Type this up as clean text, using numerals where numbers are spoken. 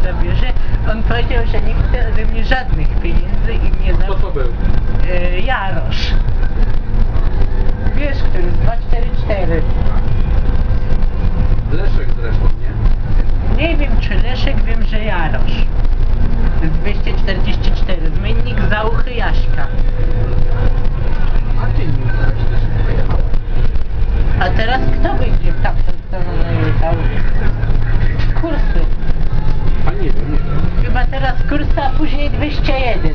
zabierze. On powiedział, że nie chce ode mnie żadnych pieniędzy i mnie Kto to był? Jarosz. Wiesz, który z 244. Leszek zresztą, nie? Nie wiem, czy Leszek, wiem, że Jarosz. Z 244. Zmiennik Zauchy Jaśka. A ty nim zaś też pojechał. A teraz kto będzie w tamtą stronę jechał? Kursy. A nie wiem, nie wiem. Chyba teraz kursy, a później 201.